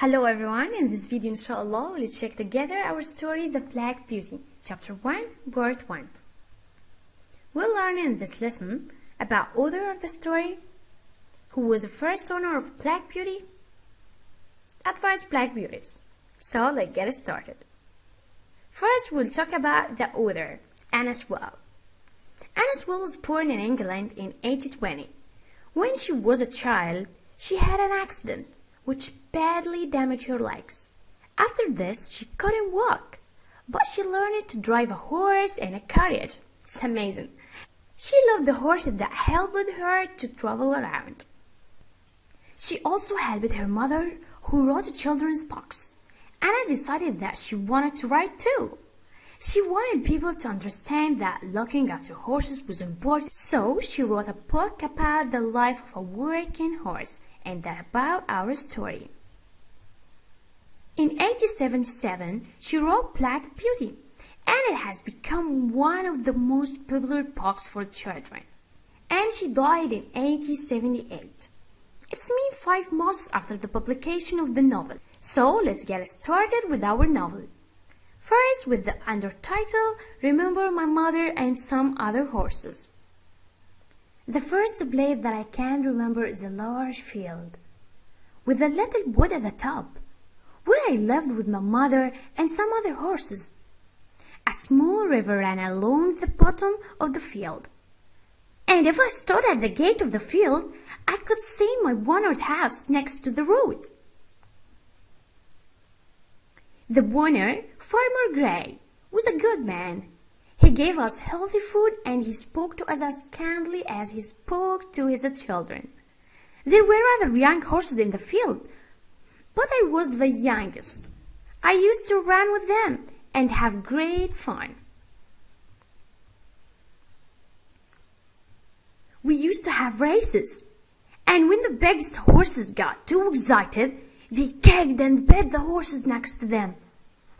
Hello everyone, in this video inshallah we'll check together our story The Black Beauty, chapter 1, part 1. We'll learn in this lesson about author of the story, who was the first owner of Black Beauty, advised Black Beauties. So let's get started. First we'll talk about the author, Anas Well. Anas Well was born in England in 1820. When she was a child, she had an accident which badly damaged her legs. After this, she couldn't walk, but she learned to drive a horse and a carriage. It's amazing. She loved the horses that helped her to travel around. She also helped her mother, who wrote children's books. Anna decided that she wanted to write too. She wanted people to understand that looking after horses was important, so she wrote a book about the life of a working horse and about our story. In 1877, she wrote Black Beauty, and it has become one of the most popular books for children. And she died in 1878. It's been 5 months after the publication of the novel. So let's get started with our novel. First, with the undertitle, Remember My Mother and Some Other Horses. The first place that I can remember is a large field, with a little wood at the top, where I lived with my mother and some other horses. A small river ran along the bottom of the field, and if I stood at the gate of the field, I could see my owner's house next to the road. The owner, Farmer Gray, was a good man. He gave us healthy food and he spoke to us as kindly as he spoke to his children. There were other young horses in the field, but I was the youngest. I used to run with them and have great fun. We used to have races, and when the biggest horses got too excited, they kicked and bit the horses next to them.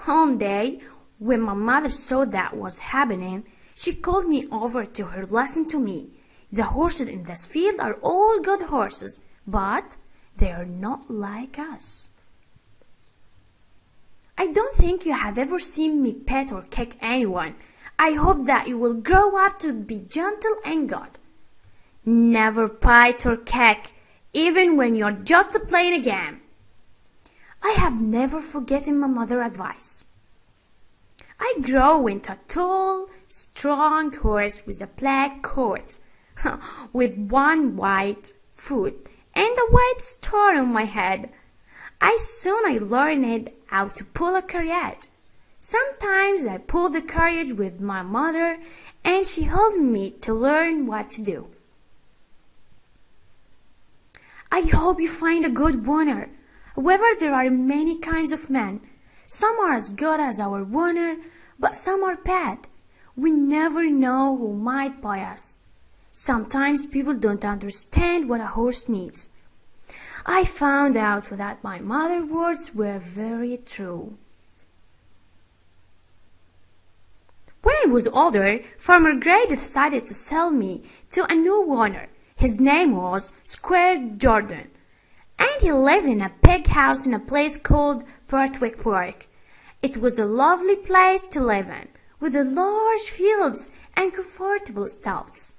One day, when my mother saw that was happening, she called me over to her. Listen to me. The horses in this field are all good horses, but they are not like us. I don't think you have ever seen me pet or kick anyone. I hope that you will grow up to be gentle and good. Never bite or kick, even when you're just playing a game. I have never forgotten my mother's advice. I grew into a tall, strong horse with a black coat, with one white foot and a white star on my head. I learned how to pull a carriage. Sometimes I pulled the carriage with my mother, and she helped me to learn what to do. I hope you find a good owner. However, there are many kinds of men. Some are as good as our owner, but some are bad. We never know who might buy us. Sometimes people don't understand what a horse needs. I found out that my mother's words were very true. When I was older, Farmer Gray decided to sell me to a new owner. His name was Squire Jordan, and he lived in a big house in a place called Birtwick Park. It was a lovely place to live in, with large fields and comfortable stalls.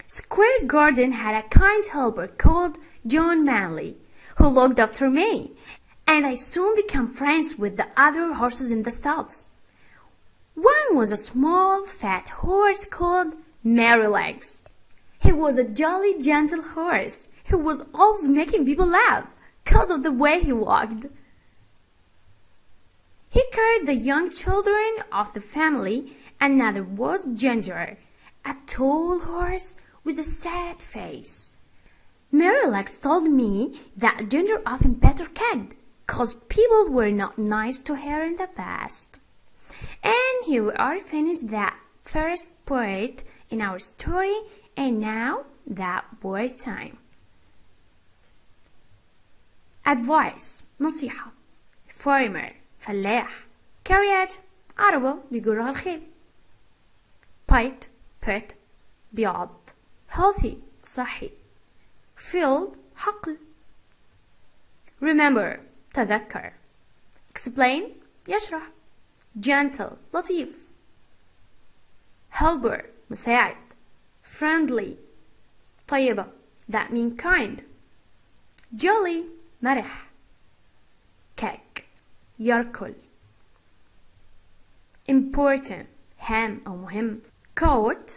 Squire Gordon had a kind helper called John Manley, who looked after me, and I soon became friends with the other horses in the stalls. One was a small, fat horse called Merrylegs. He was a jolly, gentle horse who was always making people laugh because of the way he walked. He carried the young children of the family. Another was Ginger, a tall horse with a sad face. Merrylegs told me that Ginger often pet or kicked because people were not nice to her in the past. And here we are finished that first part in our story, and now that word time. Advice, نصيحة. Farmer, فلاح. Carriage, عربة بيجرها الخيل. Bite, pet, بيعض. Healthy, صحي. Field, حقل. remember تذكر. explain يشرح. gentle لطيف. helper مساعد. friendly طيبة that mean kind. jolly مرح. cake يركل. important هام أو مهم. coat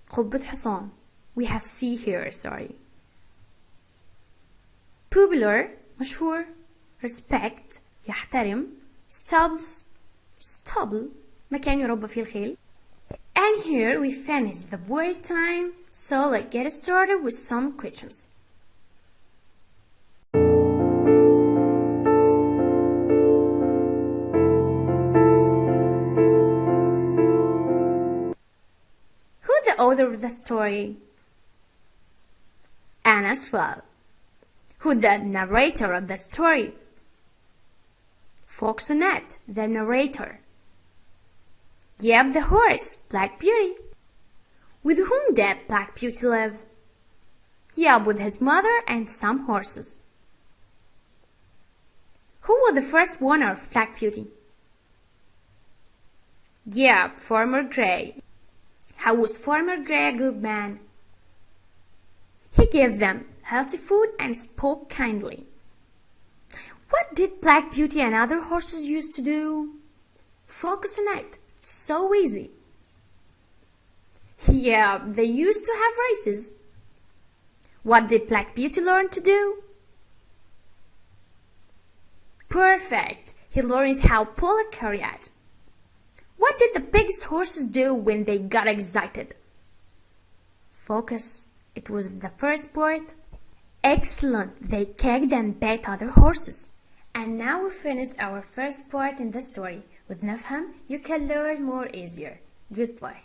قبة حصان. we have C here sorry. popular مشهور. respect يحترم. stable مكان يربى فيه الخيل. and here we finish the word time, so let's get started with some questions. Who the author of the story? Anna as well. Who the narrator of the story? Foxonette, the narrator. Yep, the horse, Black Beauty. With whom did Black Beauty live? Yep, with his mother and some horses. Who was the first owner of Black Beauty? Yep, Farmer Gray. How was Farmer Gray a good man? He gave them healthy food and spoke kindly. What did Black Beauty and other horses used to do? Focus on it. It's so easy. Yeah, they used to have races. What did Black Beauty learn to do? Perfect. He learned how to pull a chariot. What did the biggest horses do when they got excited? Focus. It was the first part. Excellent. They kicked and bit other horses. And now we finished our first part in the story. With Nafham, you can learn more easier. Goodbye.